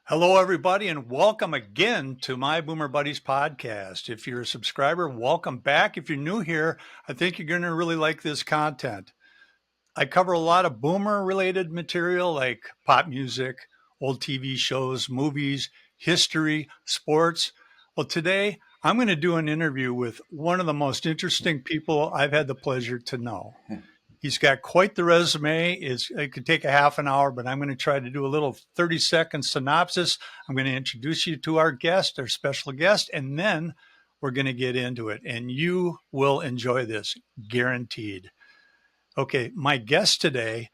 Hello, everybody, and welcome again to my Boomer Buddies podcast. If you're a subscriber, welcome back. If you're new here, I think you're going to really like this content. I cover a lot of boomer related material like pop music, old TV shows, movies, history, sports. Well, today I'm going to do an interview with one of the most interesting people I've had the pleasure to know. He's got quite the resume. It could take a half an hour, but I'm going to try to do a little 30-second synopsis. I'm going to introduce you to our guest, our special guest, and then we're going to get into it. And you will enjoy this, guaranteed. Okay, my guest today,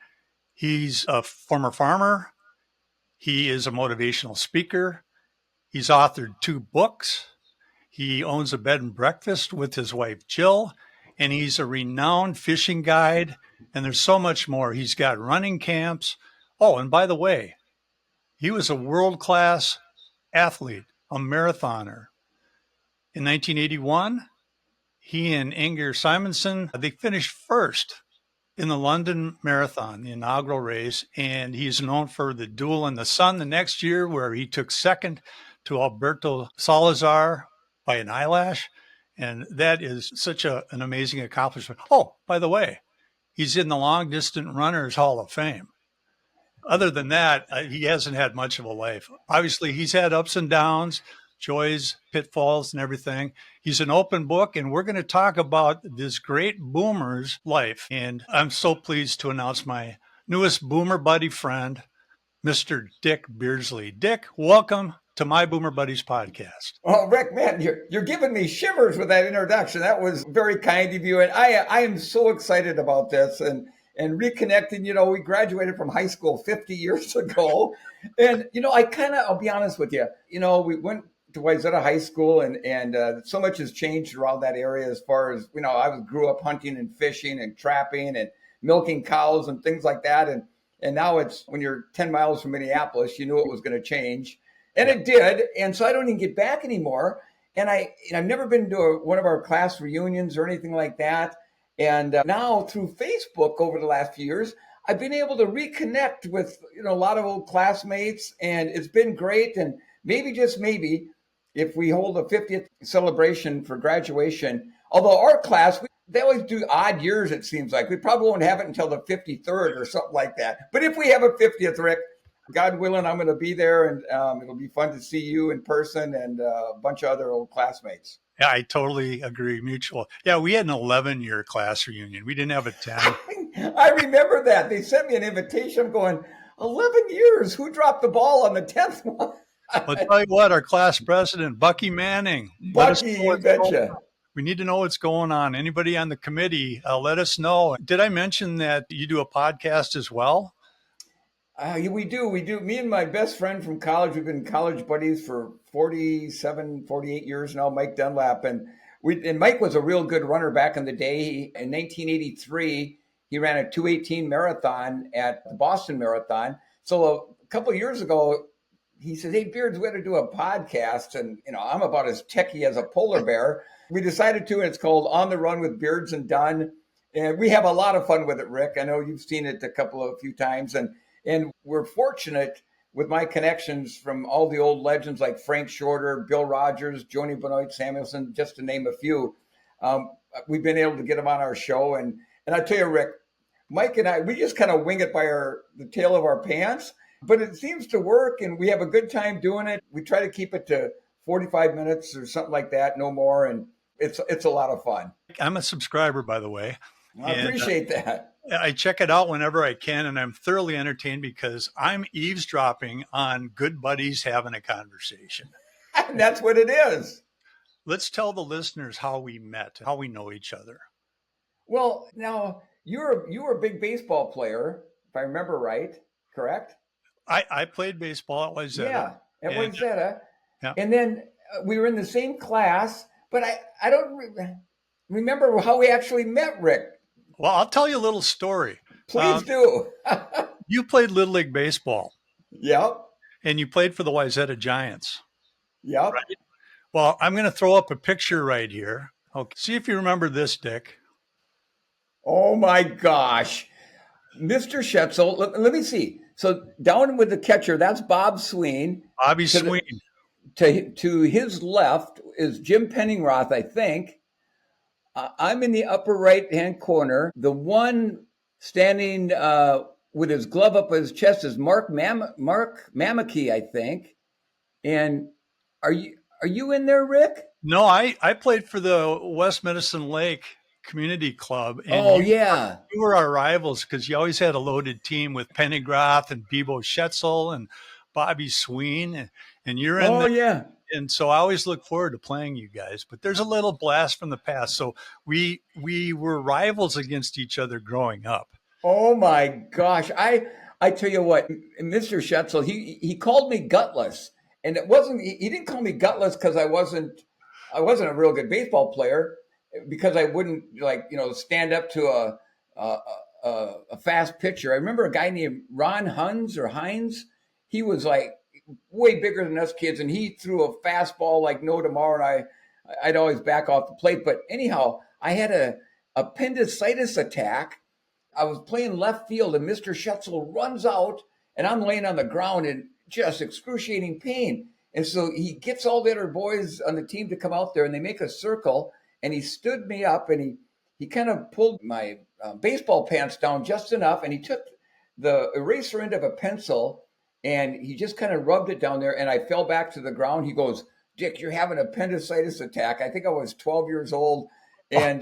he's a former farmer. He is a motivational speaker. He's authored 2 books. He owns a bed and breakfast with his wife, Jill, and he's a renowned fishing guide. And there's so much more. He's got running camps. Oh, and by the way, he was a world-class athlete, a marathoner. In 1981, he and Inger Simonson, they finished first in the London Marathon, the inaugural race. And he's known for the duel in the sun the next year, where he took second to Alberto Salazar by an eyelash. And that is such an amazing accomplishment. Oh, by the way, he's in the Long Distance Runners Hall of Fame. Other than that, he hasn't had much of a life. Obviously, he's had ups and downs, joys, pitfalls, and everything. He's an open book, and we're going to talk about this great boomer's life. And I'm so pleased to announce my newest boomer buddy friend, Mr. Dick Beardsley. Dick, welcome to my Boomer Buddies podcast. Oh, Rick, man, you're giving me shivers with that introduction. That was very kind of you. And I am so excited about this and reconnecting. We graduated from high school 50 years ago. And, I'll be honest with you, we went to Wayzata High School and so much has changed around that area as far as, I grew up hunting and fishing and trapping and milking cows and things like that. And now it's when you're 10 miles from Minneapolis, you knew it was going to change. And it did. And so I don't even get back anymore. And I've never been to one of our class reunions or anything like that. And now through Facebook over the last few years, I've been able to reconnect with, a lot of old classmates. And it's been great. And maybe, just maybe, if we hold a 50th celebration for graduation, although our class, they always do odd years, it seems like. We probably won't have it until the 53rd or something like that. But if we have a 50th, Rick, God willing, I'm going to be there, and it'll be fun to see you in person and a bunch of other old classmates. Yeah, I totally agree. Mutual. Yeah, we had an 11-year class reunion. We didn't have a 10. I remember that. They sent me an invitation. I'm going, 11 years? Who dropped the ball on the 10th one? I'll tell you what, our class president, Bucky Manning. Bucky, you betcha. We need to know what's going on. Anybody on the committee, let us know. Did I mention that you do a podcast as well? We do. Me and my best friend from college, we've been college buddies for 47, 48 years now, Mike Dunlap. And Mike was a real good runner back in the day. In 1983, he ran a 2:18 marathon at the Boston Marathon. So a couple of years ago, he said, "Hey, Beards, we got to do a podcast." And, I'm about as techie as a polar bear. We decided to, and it's called On the Run with Beards and Dunn. And we have a lot of fun with it, Rick. I know you've seen it a few times. And we're fortunate with my connections from all the old legends like Frank Shorter, Bill Rogers, Joni Benoit Samuelson, just to name a few. We've been able to get them on our show. And I tell you, Rick, Mike and I, we just kind of wing it by the tail of our pants, but it seems to work and we have a good time doing it. We try to keep it to 45 minutes or something like that, no more. And it's a lot of fun. I'm a subscriber, by the way. I appreciate that. I check it out whenever I can, and I'm thoroughly entertained because I'm eavesdropping on good buddies having a conversation. And that's what it is. Let's tell the listeners how we met, how we know each other. Well, now you were a big baseball player, if I remember right, correct? I played baseball at Wayzata. Yeah, at Wayzata. Yeah. And then we were in the same class, but I don't remember how we actually met, Rick. Well, I'll tell you a little story. Please do. You played Little League Baseball. Yep. And you played for the Wayzata Giants. Yep. Right? Well, I'm going to throw up a picture right here. Okay. See if you remember this, Dick. Oh, my gosh. Mr. Schetzel, let me see. So down with the catcher, that's Bob Sween. Bobby To the, Sween. to his left is Jim Penningroth, I think. I'm in the upper right hand corner. The one standing with his glove up his chest is Mark Mamaki, I think. And are you in there, Rick? No, I played for the West Medicine Lake Community Club, and Oh yeah. you were our rivals because you always had a loaded team with Pennygroth and Bebo Schetzel and Bobby Sween, and you're in Oh the. yeah. And so I always look forward to playing you guys. But there's a little blast from the past. So we were rivals against each other growing up. Oh my gosh. I tell you what, Mr. Schetzel, he called me gutless. And it wasn't he didn't call me gutless because I wasn't a real good baseball player because I wouldn't stand up to a, a fast pitcher. I remember a guy named Ron Huns or Hines. He was like way bigger than us kids, and he threw a fastball like no tomorrow. And I'd always back off the plate. But anyhow, I had a appendicitis attack. I was playing left field, and Mr. Schetzel runs out, and I'm laying on the ground in just excruciating pain. And so he gets all the other boys on the team to come out there, and they make a circle, and he stood me up, and he kind of pulled my baseball pants down just enough, and he took the eraser end of a pencil, and he just kind of rubbed it down there, and I fell back to the ground. He goes, "Dick, you're having an appendicitis attack." I think I was 12 years old, and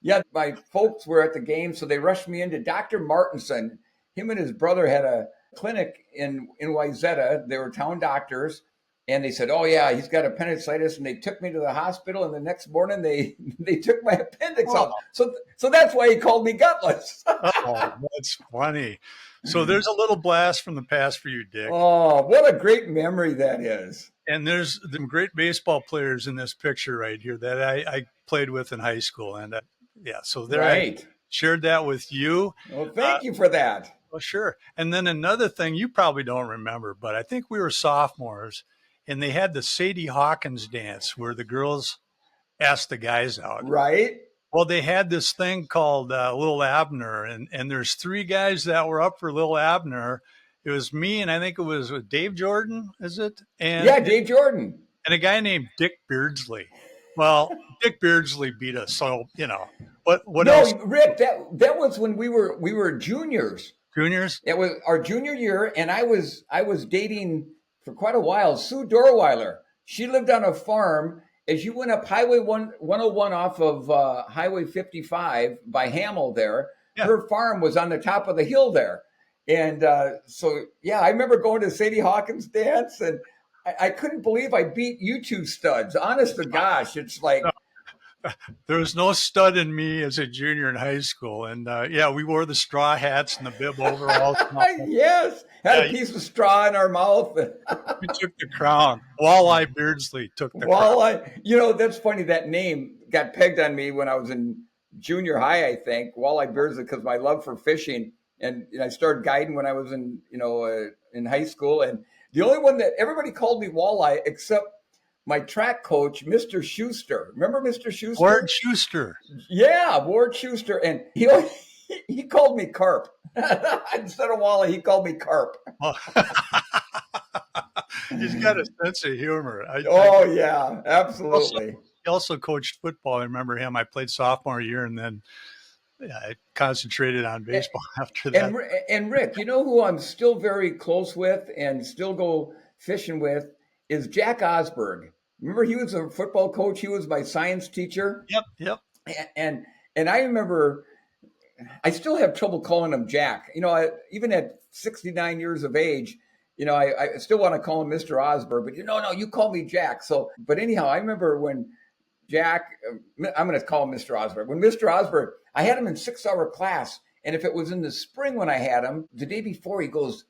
yeah, my folks were at the game, so they rushed me into Dr. Martinson. Him and his brother had a clinic in Wayzata. They were town doctors, and they said, "Oh yeah, he's got appendicitis," and they took me to the hospital. And the next morning, they took my appendix out. So that's why he called me gutless. Oh, that's funny. So there's a little blast from the past for you, Dick. Oh, what a great memory that is. And there's some great baseball players in this picture right here that I played with in high school. And yeah, so there I Right. shared that with you. Well, thank you for that. Well, sure. And then another thing you probably don't remember, but I think we were sophomores and they had the Sadie Hawkins dance where the girls asked the guys out. Right. Well, they had this thing called Little Abner, and there's three guys that were up for Little Abner. It was me, and I think it was Dave Jordan, is it? Yeah, Dave Jordan. And a guy named Dick Beardsley. Well, Dick Beardsley beat us, so what No, else? Rick, that was when we were juniors. Juniors? It was our junior year, and I was dating for quite a while Sue Dorweiler. She lived on a farm. As you went up Highway 101 off of Highway 55 by Hamel there, Yeah. her farm was on the top of the hill there. And so, yeah, I remember going to Sadie Hawkins dance, and I couldn't believe I beat you two studs. Honest to gosh, it's like, There was no stud in me as a junior in high school, and yeah, we wore the straw hats and the bib overalls. yes, had Yeah, a piece of straw in our mouth. we took the crown. Walleye Beardsley took the crown. That's funny. That name got pegged on me when I was in junior high, I think. Walleye Beardsley, because my love for fishing, and I started guiding when I was in high school. And the only one that everybody called me Walleye except my track coach, Mr. Schuster. Remember Mr. Schuster? Ward Schuster. Yeah, Ward Schuster, and he called me Carp instead of Walleye. He called me Carp. Oh. He's got a sense of humor. Oh yeah, absolutely. He also coached football. I remember him. I played sophomore year, and then I concentrated on baseball after that. And Rick, you know who I'm still very close with and still go fishing with is Jack Osberg. Remember, he was a football coach. He was my science teacher. Yep. And I remember, I still have trouble calling him Jack. Even at 69 years of age, I still want to call him Mr. Osberg. But no, you call me Jack. So, but anyhow, I remember when Jack, I'm going to call him Mr. Osberg. When Mr. Osberg, I had him in 6-hour class. And if it was in the spring when I had him, the day before, he goes,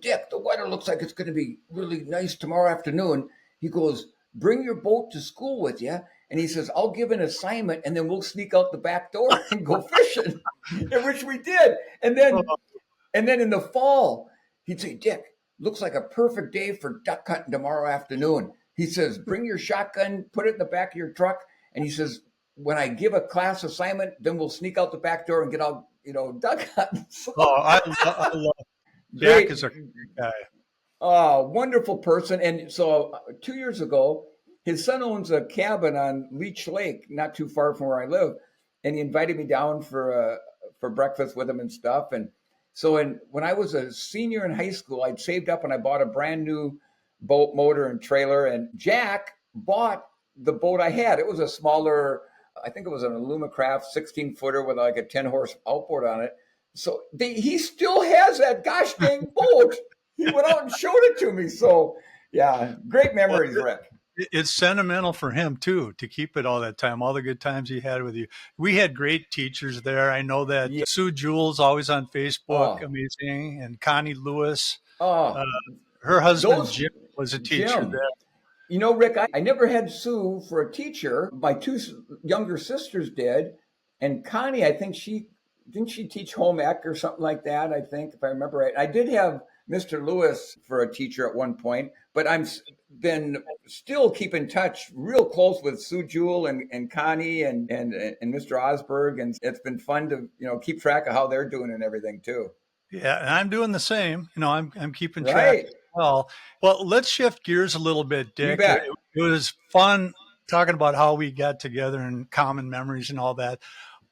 "Dick, the weather looks like it's going to be really nice tomorrow afternoon." He goes, "Bring your boat to school with you." And he says, "I'll give an assignment and then we'll sneak out the back door and go fishing," which we did. And then in the fall, he'd say, "Dick, looks like a perfect day for duck hunting tomorrow afternoon." He says, "Bring your shotgun, put it in the back of your truck." And he says, "When I give a class assignment, then we'll sneak out the back door and get out dugout. Oh, I love Jack Great, is a great guy. wonderful person. And so 2 years ago, his son owns a cabin on Leech Lake, not too far from where I live, and he invited me down for breakfast with him and stuff. And so, when I was a senior in high school, I'd saved up and I bought a brand new boat, motor, and trailer. And Jack bought the boat I had. It was a smaller, I think it was an Alumacraft 16-footer with like a 10-horse outboard on it. So he still has that gosh dang boat. He went out and showed it to me. So yeah, great Well, memories, Rick. it's sentimental for him too to keep it all that time, all the good times he had with you. We had great teachers there. I know that Yeah. Sue Jules, always on Facebook, Oh, amazing, and Connie Lewis. Uh, oh, her husband those Jim was a teacher Jim. there. Rick, I never had Sue for a teacher. My two younger sisters did, and Connie, I think she teach home ec or something like that. I think if I remember right, I did have Mr. Lewis for a teacher at one point, but been still keep in touch real close with Sue Jewell and Connie and Mr. Osberg, and it's been fun to keep track of how they're doing and everything too. Yeah, and I'm doing the same. I'm keeping track Right, as well. Well, let's shift gears a little bit, you Dick. bet. It was fun talking about how we got together and common memories and all that.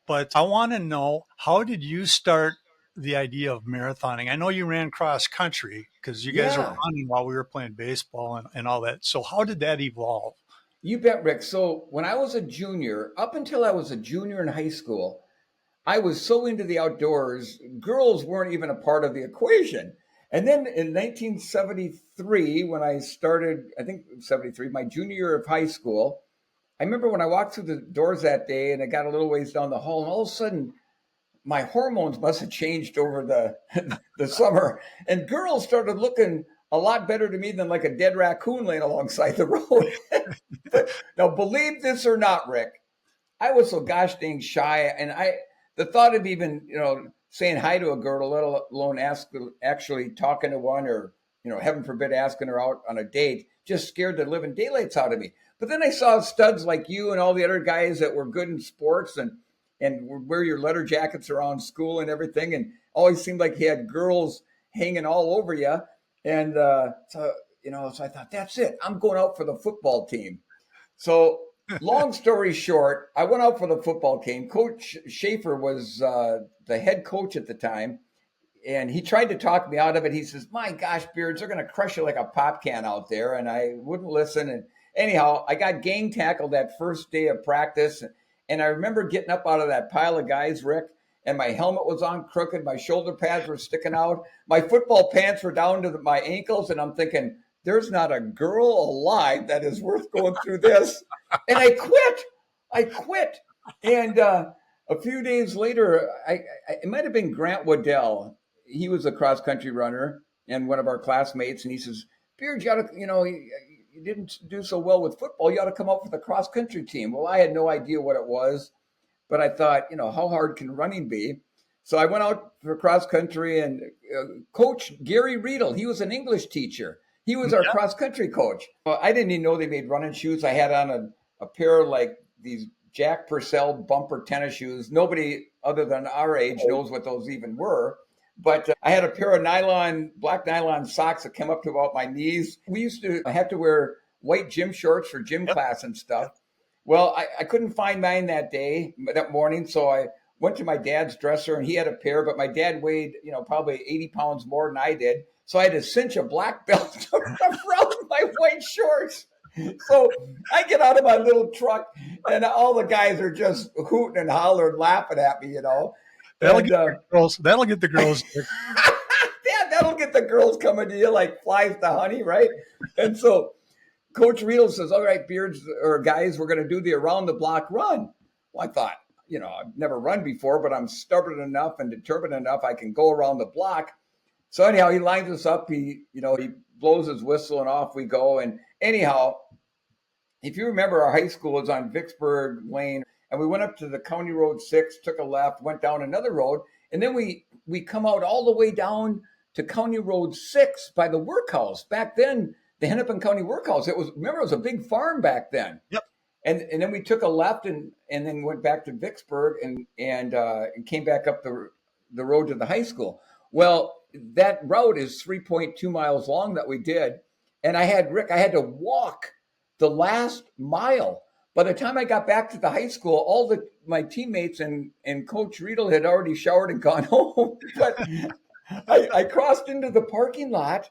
But I want to know, how did you start the idea of marathoning? I know you ran cross country because you guys were Yeah. running while we were playing baseball and all that. So how did that evolve? You bet, Rick. So when I was a junior, up until I was a junior in high school, I was so into the outdoors, girls weren't even a part of the equation. And then in 1973, when I started, I think 73, my junior year of high school, I remember when I walked through the doors that day and I got a little ways down the hall, and all of a sudden my hormones must have changed over the summer, and girls started looking a lot better to me than like a dead raccoon laying alongside the road. But now, believe this or not, Rick, I was so gosh dang shy, and the thought of even saying hi to a girl, let alone actually talking to one, or heaven forbid asking her out on a date, just scared the living daylights out of me. But then I saw studs like you and all the other guys that were good in sports and wear your letter jackets around school and everything, and always seemed like he had girls hanging all over you. And so I thought, that's it. I'm going out for the football team. So long story short, I went out for the football team. Coach Schaefer was the head coach at the time, and he tried to talk me out of it. He says, "My gosh, Beards, they're going to crush you like a pop can out there," and I wouldn't listen. And anyhow, I got gang tackled that first day of practice, and I remember getting up out of that pile of guys, Rick, and my helmet was on crooked, my shoulder pads were sticking out, my football pants were down to my ankles, and I'm thinking, there's not a girl alive that is worth going through this. And I quit. And a few days later, it might have been Grant Waddell. He was a cross country runner and one of our classmates. And he says, "Beard, you ought to, you didn't do so well with football. You ought to come up with a cross country team." Well, I had no idea what it was, but I thought, how hard can running be? So I went out for cross country, and Coach Gary Riedel, he was an English teacher. He was our Yeah. cross country coach. I didn't even know they made running shoes. I had on a pair of like these Jack Purcell bumper tennis shoes. Nobody other than our age knows what those even were. But I had a pair of black nylon socks that came up to about my knees. We used to have to wear white gym shorts for gym Yep. class and stuff. Well, I couldn't find mine that morning. So I went to my dad's dresser, and he had a pair, but my dad weighed, probably 80 pounds more than I did. So I had to cinch a black belt around my white shorts. So I get out of my little truck, and all the guys are just hooting and hollering, laughing at me, That'll And get the girls. That'll get the girls. yeah, that'll get the girls coming to you like flies to honey, right? And so Coach Riedel says, "All right, Beards or guys, we're going to do the around the block run." Well, I thought, I've never run before, but I'm stubborn enough and determined enough I can go around the block. So anyhow, he lines us up. He blows his whistle, and off we go. And anyhow, if you remember, our high school was on Vicksburg Lane, and we went up to the County Road 6, took a left, went down another road, and then we come out all the way down to County Road 6 by the workhouse. Back then, the Hennepin County Workhouse. It was a big farm back then. Yep. And then we took a left and then went back to Vicksburg and came back up the road to the high school. Well, that route is 3.2 miles long that we did. And I had to walk the last mile. By the time I got back to the high school, my teammates and Coach Riedel had already showered and gone home. But I crossed into the parking lot.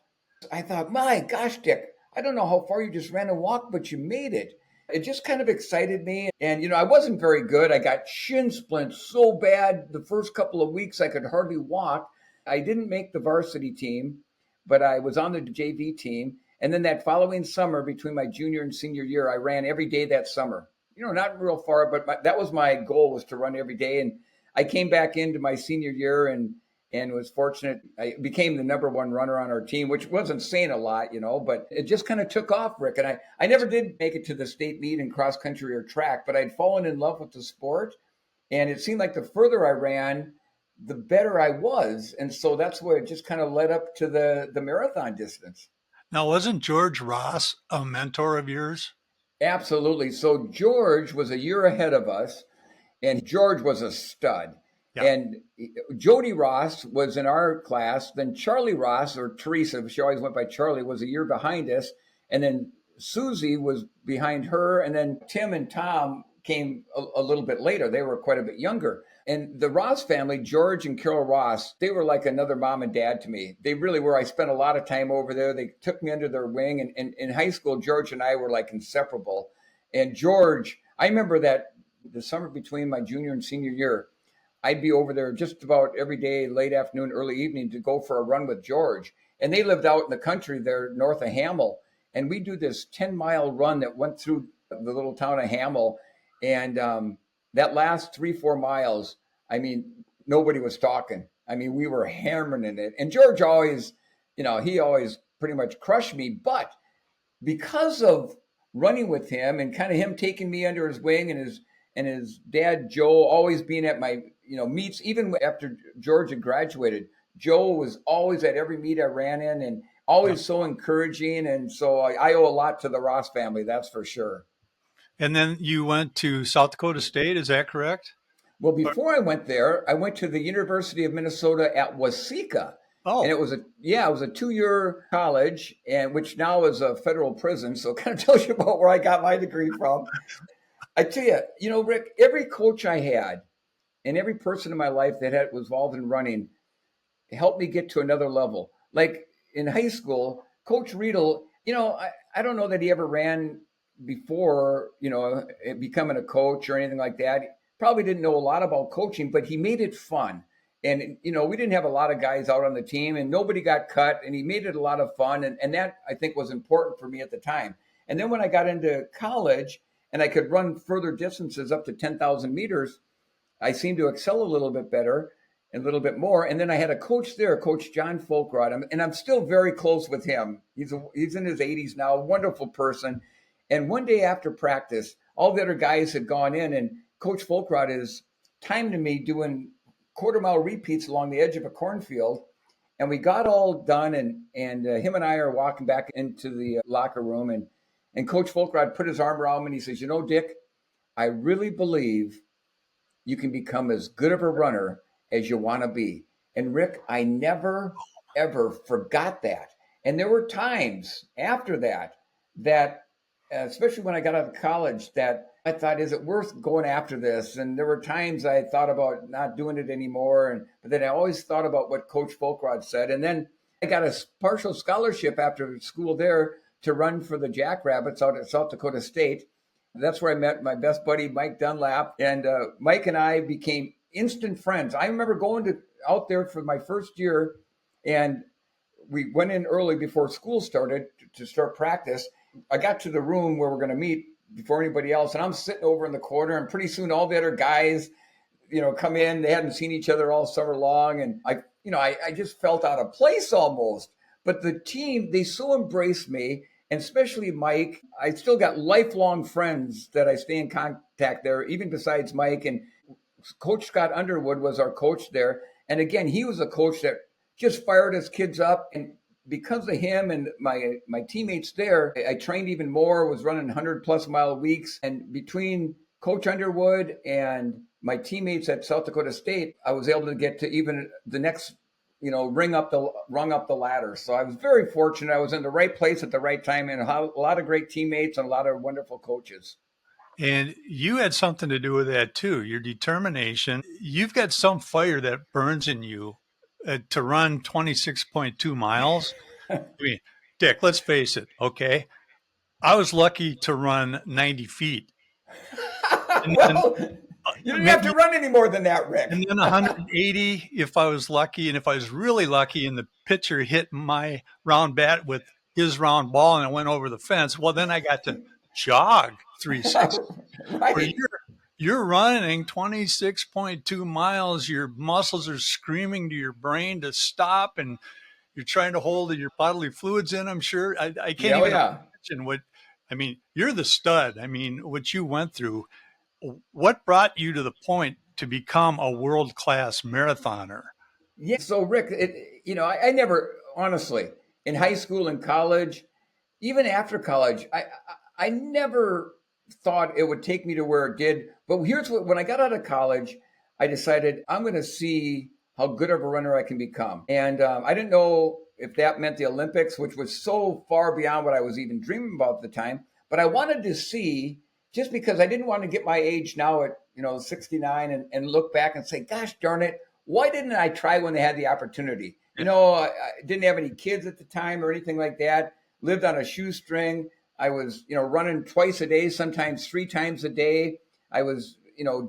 I thought, my gosh, Dick, I don't know how far you just ran and walked, but you made it. It just kind of excited me. And, I wasn't very good. I got shin splints so bad the first couple of weeks I could hardly walk. I didn't make the varsity team, but I was on the JV team. And then that following summer, between my junior and senior year, I ran every day that summer. Not real far, but that was my goal, was to run every day. And I came back into my senior year and was fortunate. I became the number one runner on our team, which wasn't saying a lot, but it just kind of took off, Rick. And I never did make it to the state meet in cross country or track, but I'd fallen in love with the sport. And it seemed like the further I ran, the better I was. And so that's where it just kind of led up to the marathon distance. Now, wasn't George Ross a mentor of yours? Absolutely. So George was a year ahead of us, and George was a stud. Yeah. And Jody Ross was in our class. Then Charlie Ross, or Teresa, she always went by Charlie, was a year behind us. And then Susie was behind her. And then Tim and Tom came a little bit later. They were quite a bit younger. And the Ross family, George and Carol Ross, they were like another mom and dad to me. They really were. I spent a lot of time over there. They took me under their wing. And in high school, George and I were like inseparable. And George, I remember that the summer between my junior and senior year, I'd be over there just about every day, late afternoon, early evening, to go for a run with George. And they lived out in the country there north of Hamel. And we do this 10-mile run that went through the little town of Hamel. And that last 3-4 miles, I mean, nobody was talking. I mean, we were hammering in it. And George always, he always pretty much crushed me. But because of running with him and kind of him taking me under his wing, and his dad, Joe, always being at my, meets, even after George had graduated, Joe was always at every meet I ran in, and always so encouraging. And so I owe a lot to the Ross family, that's for sure. And then you went to South Dakota State, is that correct? Well, before I went there, I went to the University of Minnesota at Waseca. Oh. And it was a 2-year college, and which now is a federal prison. So it kind of tells you about where I got my degree from. I tell you, Rick, every coach I had and every person in my life that was involved in running helped me get to another level. Like in high school, Coach Riedel, I don't know that he ever ran before, becoming a coach or anything like that. He probably didn't know a lot about coaching, but he made it fun. And, we didn't have a lot of guys out on the team, and nobody got cut, and he made it a lot of fun. And that, I think, was important for me at the time. And then when I got into college and I could run further distances up to 10,000 meters, I seemed to excel a little bit better and a little bit more. And then I had a coach there, Coach John Folkrod, and I'm still very close with him. He's in his 80s now, wonderful person. And one day after practice, all the other guys had gone in, and Coach Folkrod is timed me doing quarter-mile repeats along the edge of a cornfield. And we got all done, and him and I are walking back into the locker room, and Coach Folkrod put his arm around me and he says, Dick, I really believe you can become as good of a runner as you want to be. And Rick, I never, ever forgot that. And there were times after that, especially when I got out of college, that I thought, is it worth going after this? And there were times I thought about not doing it anymore. But then I always thought about what Coach Folkrod said. And then I got a partial scholarship after school there to run for the Jackrabbits out at South Dakota State. That's where I met my best buddy, Mike Dunlap. And Mike and I became instant friends. I remember going out there for my first year, and we went in early before school started to start practice. I got to the room where we're going to meet before anybody else, and I'm sitting over in the corner, and pretty soon all the other guys, come in. They hadn't seen each other all summer long, and I just felt out of place almost. But the team, they so embraced me, and especially Mike. I still got lifelong friends that I stay in contact there, even besides Mike. And Coach Scott Underwood was our coach there. And again, he was a coach that just fired his kids up. And because of him and my teammates there, I trained even more, was running 100-plus mile weeks. And between Coach Underwood and my teammates at South Dakota State, I was able to get to even the next, rung up the ladder. So I was very fortunate. I was in the right place at the right time, and a lot of great teammates and a lot of wonderful coaches. And you had something to do with that too, your determination. You've got some fire that burns in you to run 26.2 miles. I mean, Dick, let's face it, okay? I was lucky to run 90 feet. And then Well, you didn't have to maybe run any more than that, and Rick. then 180 if I was lucky. And if I was really lucky and the pitcher hit my round bat with his round ball and it went over the fence, well, then I got to jog 360. Where Right. you're running 26.2 miles, your muscles are screaming to your brain to stop, and you're trying to hold your bodily fluids in. I'm sure I can't Yeah, oh, even yeah. imagine what. I mean, you're the stud. I mean, what you went through. What brought you to the point to become a world class marathoner? Yeah. So, Rick, I never, honestly, in high school and college, even after college, I never thought it would take me to where it did. But here's what: when I got out of college, I decided I'm going to see how good of a runner I can become. And I didn't know if that meant the Olympics, which was so far beyond what I was even dreaming about at the time. But I wanted to see, just because I didn't want to get my age now at 69 and look back and say, gosh darn it, why didn't I try when they had the opportunity? I didn't have any kids at the time or anything like that. Lived on a shoestring. I was, running twice a day, sometimes 3 times a day. I was,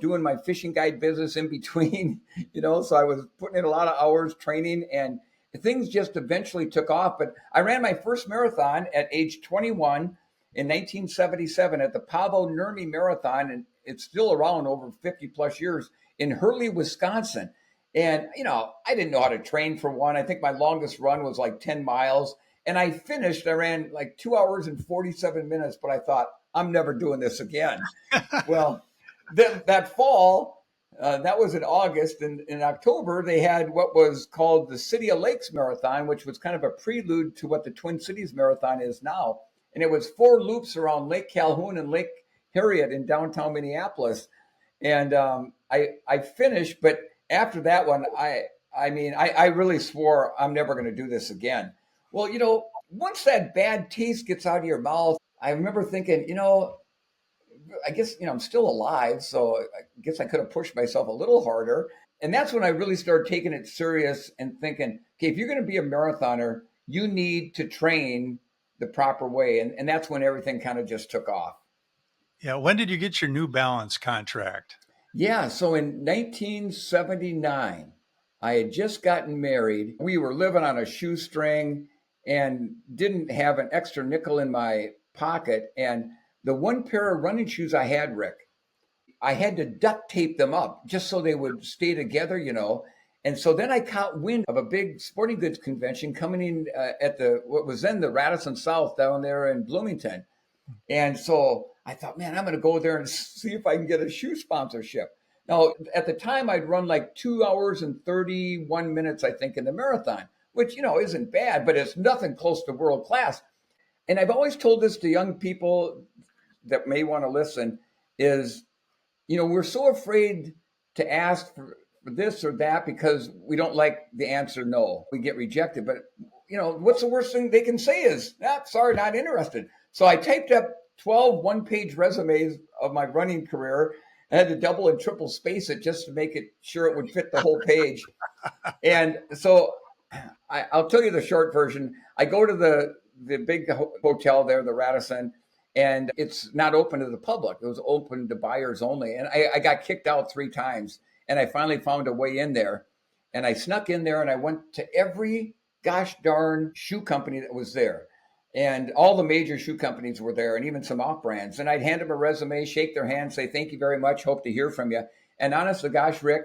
doing my fishing guide business in between, so I was putting in a lot of hours training, and things just eventually took off. But I ran my first marathon at age 21 in 1977 at the Pavo Nurmi Marathon, and it's still around over 50 plus years in Hurley, Wisconsin. And, I didn't know how to train for one. I think my longest run was like 10 miles. And I ran like 2 hours and 47 minutes, but I thought, I'm never doing this again. Well, that fall, that was in August. And in October, they had what was called the City of Lakes Marathon, which was kind of a prelude to what the Twin Cities Marathon is now. And it was 4 loops around Lake Calhoun and Lake Harriet in downtown Minneapolis. And I finished, but after that one, I really swore I'm never going to do this again. Well, once that bad taste gets out of your mouth, I remember thinking, I guess, I'm still alive. So I guess I could have pushed myself a little harder. And that's when I really started taking it serious and thinking, okay, if you're going to be a marathoner, you need to train the proper way. And that's when everything kind of just took off. Yeah. When did you get your New Balance contract? Yeah. So in 1979, I had just gotten married. We were living on a shoestring and didn't have an extra nickel in my pocket. And the one pair of running shoes I had, Rick, I had to duct tape them up just so they would stay together. And so then I caught wind of a big sporting goods convention coming in at what was then the Radisson South down there in Bloomington. And so I thought, man, I'm going to go there and see if I can get a shoe sponsorship. Now, at the time, I'd run like 2 hours and 31 minutes, I think, in the marathon, which, isn't bad, but it's nothing close to world class. And I've always told this to young people that may want to listen is, we're so afraid to ask for this or that because we don't like the answer no. We get rejected. But, what's the worst thing they can say is, sorry, not interested. So I typed up 12 one-page resumes of my running career and had to double and triple space it just to make it sure it would fit the whole page. And so I'll tell you the short version. I go to the big hotel there, the Radisson, and it's not open to the public. It was open to buyers only. And I got kicked out 3 times. And I finally found a way in there. And I snuck in there and I went to every gosh darn shoe company that was there. And all the major shoe companies were there and even some off brands. And I'd hand them a resume, shake their hand, say, thank you very much. Hope to hear from you. And honestly, gosh, Rick,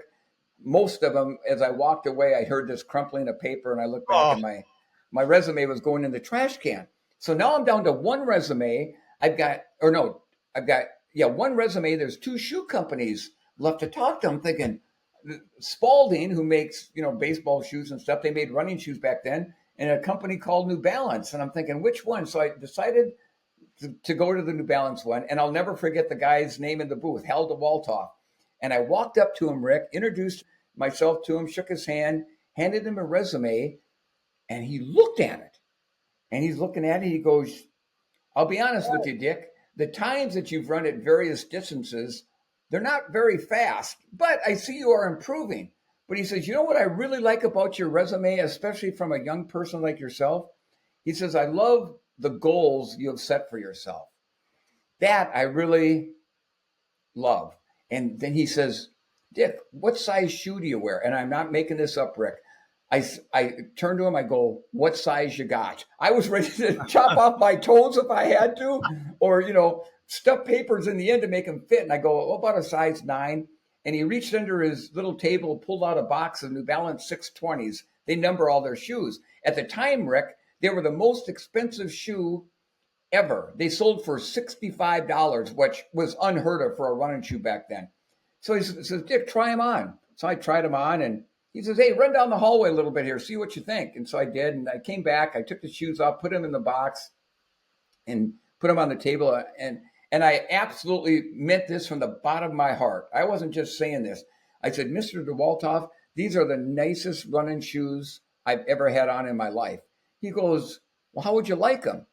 most of them, as I walked away, I heard this crumpling of paper and I looked back and my resume was going in the trash can. So now I'm down to one resume. I've got one resume. There's 2 shoe companies left to talk to. I'm thinking Spalding, who makes, baseball shoes and stuff. They made running shoes back then, and a company called New Balance. And I'm thinking, which one? So I decided to go to the New Balance one. And I'll never forget the guy's name in the booth, Hal DeWaltoff. And I walked up to him, Rick, introduced myself to him, shook his hand, handed him a resume, and he looked at it. And he's looking at it. He goes, I'll be honest with you, Dick. The times that you've run at various distances, they're not very fast, but I see you are improving. But he says, you know what I really like about your resume, especially from a young person like yourself? He says, I love the goals you have set for yourself. That I really love. And then he says, Dick, what size shoe do you wear? And I'm not making this up, Rick. I turned to him, I go, what size you got? I was ready to chop off my toes if I had to, or, stuff papers in the end to make them fit. And I go, about a size 9. And he reached under his little table, pulled out a box of New Balance 620s. They number all their shoes. At the time, Rick, they were the most expensive shoe ever. They sold for $65, which was unheard of for a running shoe back then. So he says, Dick, try them on. So I tried them on, and he says, hey, run down the hallway a little bit here, see what you think. And so I did, and I came back, I took the shoes off, put them in the box, and put them on the table. And I absolutely meant this from the bottom of my heart. I wasn't just saying this. I said, Mr. DeWaltoff, these are the nicest running shoes I've ever had on in my life. He goes, well, how would you like them?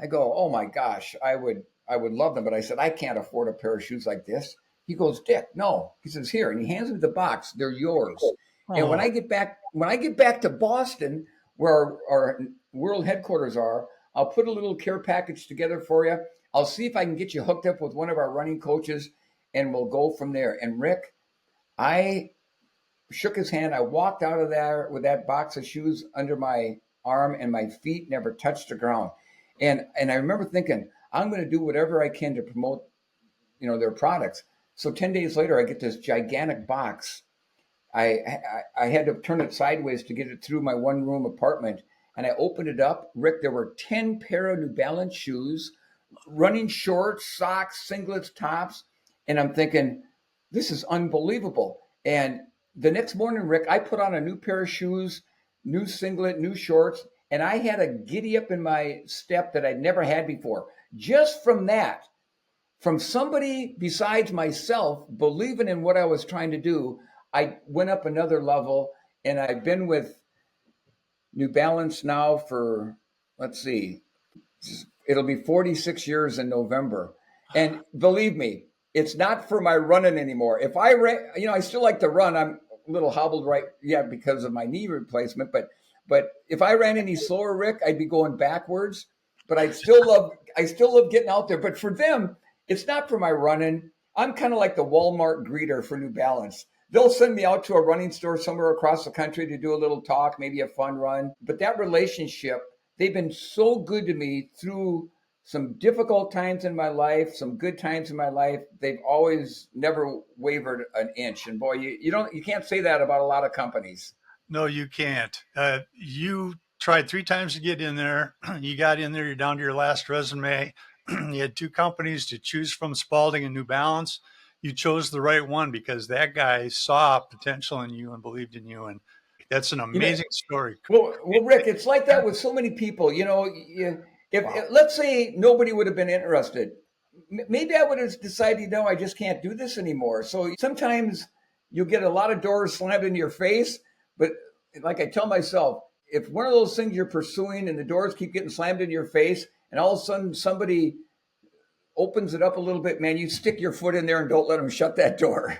I go, oh my gosh, I would love them. But I said, I can't afford a pair of shoes like this. He goes, Dick, no. He says, here, and he hands me the box. They're yours. Oh. And when I get back to Boston, where our world headquarters are, I'll put a little care package together for you. I'll see if I can get you hooked up with one of our running coaches, and we'll go from there. And Rick, I shook his hand. I walked out of there with that box of shoes under my arm, and my feet never touched the ground. And I remember thinking, I'm going to do whatever I can to promote, their products. So 10 days later, I get this gigantic box. I had to turn it sideways to get it through my one-room apartment. And I opened it up. Rick, there were 10 pair of New Balance shoes, running shorts, socks, singlets, tops. And I'm thinking, this is unbelievable. And the next morning, Rick, I put on a new pair of shoes, new singlet, new shorts, and I had a giddy up in my step that I'd never had before. Just from that, from somebody besides myself believing in what I was trying to do, I went up another level, and I've been with New Balance now for, it'll be 46 years in November. And believe me, it's not for my running anymore. If I ran, I still like to run. I'm a little hobbled because of my knee replacement, but if I ran any slower, Rick, I'd be going backwards. But I still love getting out there. But for them, it's not for my running. I'm kind of like the Walmart greeter for New Balance. They'll send me out to a running store somewhere across the country to do a little talk, maybe a fun run. But that relationship, they've been so good to me through some difficult times in my life, some good times in my life. They've always never wavered an inch. And boy, you can't say that about a lot of companies. No, you can't. You tried 3 times to get in there. You got in there. You're down to your last resume. You had 2 companies to choose from, Spalding and New Balance. You chose the right one because that guy saw potential in you and believed in you. And that's an amazing story. Well, Rick, it's like that with so many people. If let's say nobody would have been interested, maybe I would have decided, I just can't do this anymore. So sometimes you'll get a lot of doors slammed in your face. But like I tell myself, if one of those things you're pursuing and the doors keep getting slammed in your face, and all of a sudden somebody opens it up a little bit, man, you stick your foot in there and don't let them shut that door.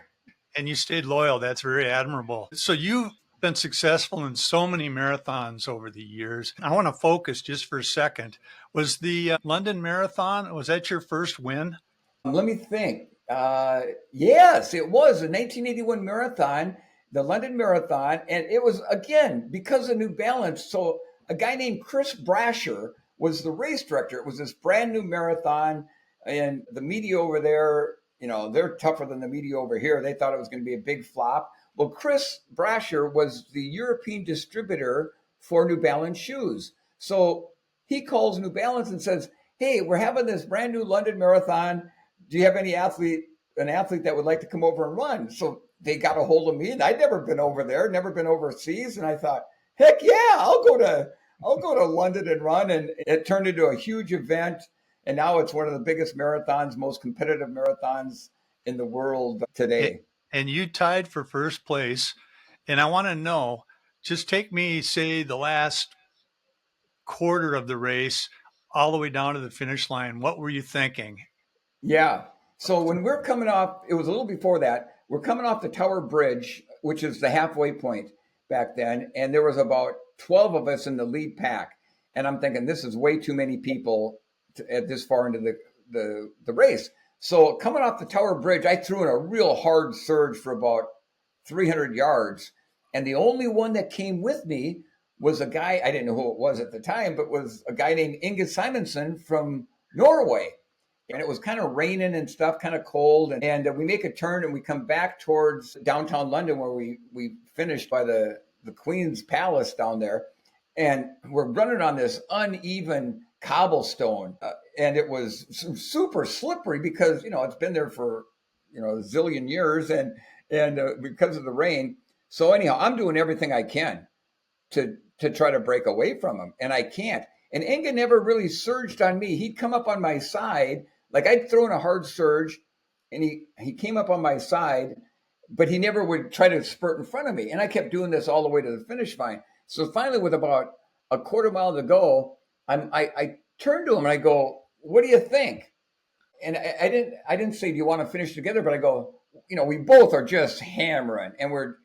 And you stayed loyal. That's very admirable. So you've been successful in so many marathons over the years. I want to focus just for a second. Was the London Marathon, was that your first win? Let me think. Yes, it was a 1981 marathon, the London Marathon. And it was, again, because of New Balance. So a guy named Chris Brasher was the race director. It was this brand new marathon. And the media over there, they're tougher than the media over here. They thought it was going to be a big flop. Well, Chris Brasher was the European distributor for New Balance shoes. So he calls New Balance and says, hey, we're having this brand new London Marathon. Do you have an athlete that would like to come over and run? So they got a hold of me, and I'd never been over there, never been overseas. And I thought, heck yeah, I'll go to London and run. And it turned into a huge event. And now it's one of the biggest marathons, most competitive marathons in the world today. and you tied for first place. And I want to know, just take me, say, the last quarter of the race all the way down to the finish line. What were you thinking? Yeah. So when we're coming off, it was a little before that. We're coming off the Tower Bridge, which is the halfway point back then, and there was about 12 of us in the lead pack. And I'm thinking this is way too many people at this far into the race. So coming off the Tower Bridge, I threw in a real hard surge for about 300 yards, and the only one that came with me was a guy, I didn't know who it was at the time, but was a guy named Inge Simonsen from Norway. And it was kind of raining and stuff, kind of cold. And we make a turn and we come back towards downtown London where we finished by the Queen's Palace down there. And we're running on this uneven cobblestone. And it was super slippery because, it's been there for, a zillion years and because of the rain. So anyhow, I'm doing everything I can to try to break away from him. And I can't. And Inge never really surged on me. He'd come up on my side. Like I'd throw in a hard surge and he came up on my side, but he never would try to spurt in front of me. And I kept doing this all the way to the finish line. So finally, with about a quarter mile to go, I turned to him and I go, "What do you think?" And I didn't say, "Do you want to finish together?" But I go, we both are just hammering and we're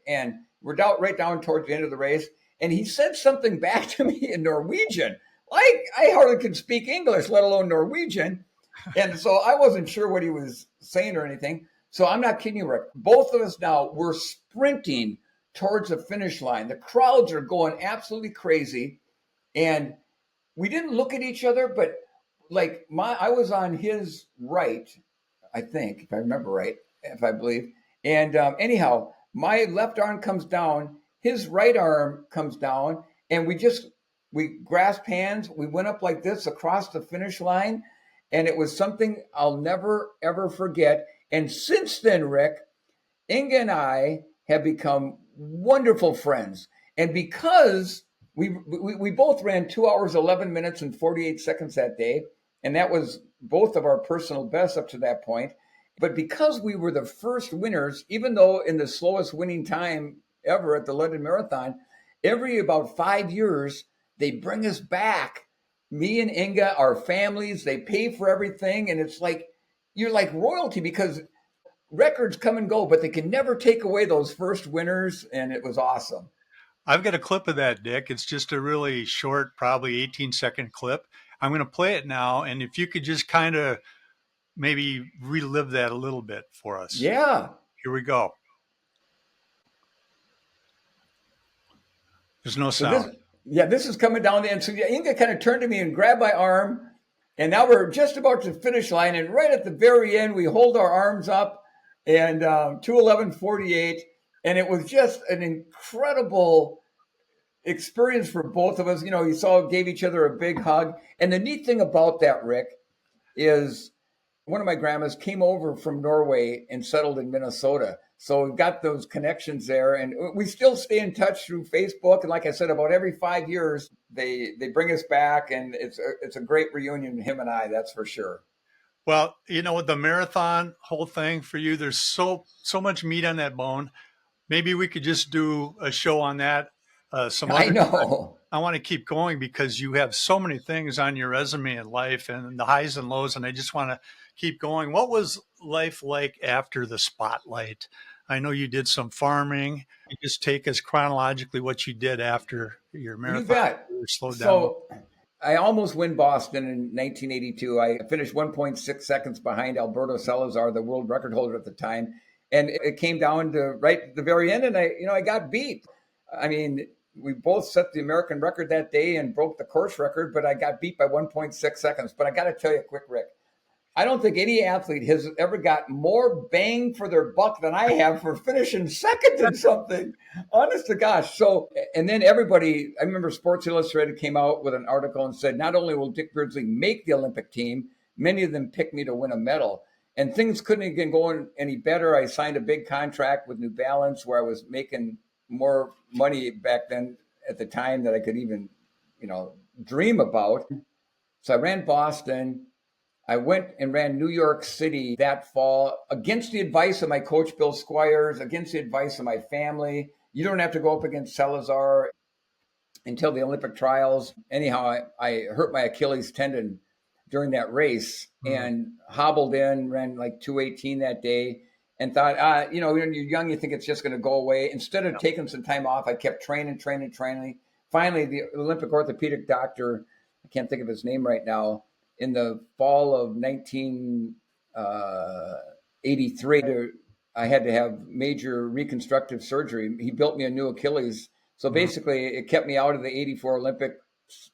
down right down towards the end of the race. And he said something back to me in Norwegian. I hardly could speak English, let alone Norwegian. And so I wasn't sure what he was saying or anything. So I'm not kidding you, Rick. Both of us now, we're sprinting towards the finish line. The crowds are going absolutely crazy. And we didn't look at each other, but I was on his right, I think, if I remember right, if I believe. And anyhow, my left arm comes down, his right arm comes down, and we grasped hands. We went up like this across the finish line. And it was something I'll never, ever forget. And since then, Rick, Inge and I have become wonderful friends. And because we both ran 2 hours, 11 minutes and 48 seconds that day, and that was both of our personal bests up to that point. But because we were the first winners, even though in the slowest winning time ever at the London Marathon, every about 5 years, they bring us back. Me and Inge, our families, they pay for everything. And it's like, you're like royalty because records come and go, but they can never take away those first winners. And it was awesome. I've got a clip of that, Dick. It's just a really short, probably 18-second clip. I'm going to play it now. And if you could just kind of maybe relive that a little bit for us. Yeah. Here we go. There's no sound. This is coming down the end. So Inge kind of turned to me and grabbed my arm. And now we're just about to the finish line. And right at the very end, we hold our arms up and 2:11:48. And it was just an incredible experience for both of us. Gave each other a big hug. And the neat thing about that, Rick, is one of my grandmas came over from Norway and settled in Minnesota. So we've got those connections there, and we still stay in touch through Facebook. And like I said, about every 5 years, they bring us back, and it's a great reunion, him and I, that's for sure. Well, with the marathon whole thing for you, there's so much meat on that bone. Maybe we could just do a show on that some other I know. time. I want to keep going because you have so many things on your resume in life and the highs and lows, and I just want to keep going. What was life like after the spotlight? I know you did some farming. You just take us chronologically what you did after your marathon. You bet. Slowed down. So I almost win Boston in 1982. I finished 1.6 seconds behind Alberto Salazar, the world record holder at the time. And it came down to right at the very end, and I got beat. I mean, we both set the American record that day and broke the course record, but I got beat by 1.6 seconds. But I got to tell you quick, Rick, I don't think any athlete has ever got more bang for their buck than I have for finishing second in something. Honest to gosh. So, and then everybody, I remember Sports Illustrated came out with an article and said, not only will Dick Beardsley make the Olympic team, many of them picked me to win a medal. And things couldn't have been going any better. I signed a big contract with New Balance where I was making more money back then at the time that I could even, dream about. So I ran Boston. I went and ran New York City that fall against the advice of my coach, Bill Squires, against the advice of my family. You don't have to go up against Salazar until the Olympic trials. Anyhow, I hurt my Achilles tendon during that race Mm. and hobbled in, ran like 2:18 that day, and thought, when you're young, you think it's just going to go away. Instead of taking some time off, I kept training, training, training. Finally, the Olympic orthopedic doctor, I can't think of his name right now, in the fall of 1983, I had to have major reconstructive surgery. He built me a new Achilles. So Mm. basically, it kept me out of the '84 Olympic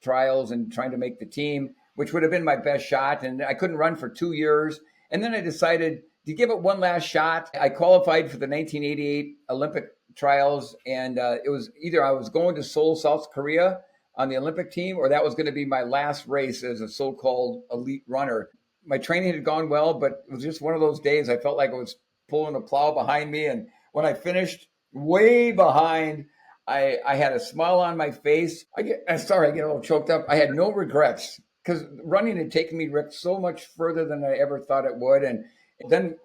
trials and trying to make the team, which would have been my best shot. And I couldn't run for 2 years. And then I decided to give it one last shot. I qualified for the 1988 Olympic trials, and it was either I was going to Seoul, South Korea on the Olympic team, or that was going to be my last race as a so-called elite runner. My training had gone well, but it was just one of those days I felt like I was pulling a plow behind me. And when I finished way behind, I had a smile on my face. I get a little choked up. I had no regrets because running had taken me, Rick, so much further than I ever thought it would. And then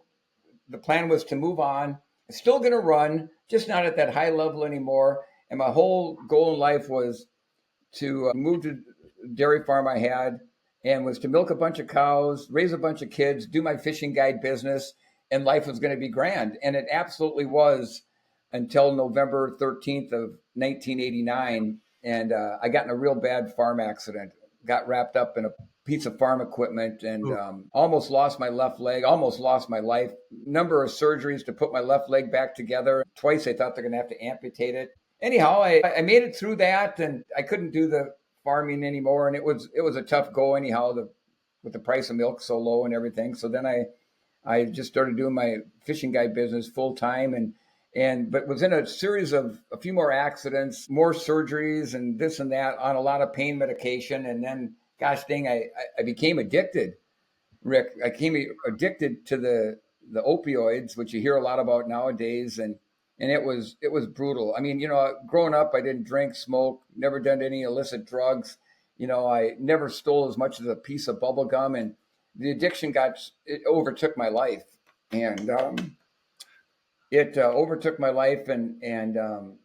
the plan was to move on. Still going to run, just not at that high level anymore. And my whole goal in life was to move to the dairy farm I had, and was to milk a bunch of cows, raise a bunch of kids, do my fishing guide business, and life was going to be grand. And it absolutely was until November 13th of 1989. And I got in a real bad farm accident, got wrapped up in a piece of farm equipment, and Ooh. almost lost my left leg, almost lost my life. Number of surgeries to put my left leg back together. Twice they thought they're going to have to amputate it. Anyhow, I made it through that, and I couldn't do the farming anymore, and it was a tough go anyhow, with the price of milk so low and everything. So then I just started doing my fishing guide business full time, but was in a series of a few more accidents, more surgeries, and this and that, on a lot of pain medication. And then, gosh dang, I became addicted, Rick. I became addicted to the opioids, which you hear a lot about nowadays, and it was brutal. I mean, growing up, I didn't drink, smoke, never done any illicit drugs. I never stole as much as a piece of bubble gum, and the addiction it overtook my life, and it overtook my life, and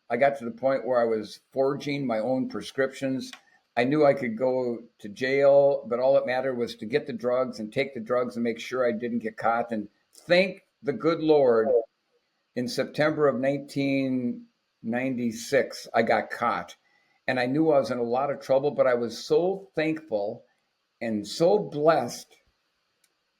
I got to the point where I was forging my own prescriptions. I knew I could go to jail, but all that mattered was to get the drugs and take the drugs and make sure I didn't get caught. And thank the good Lord, in September of 1996, I got caught. And I knew I was in a lot of trouble, but I was so thankful and so blessed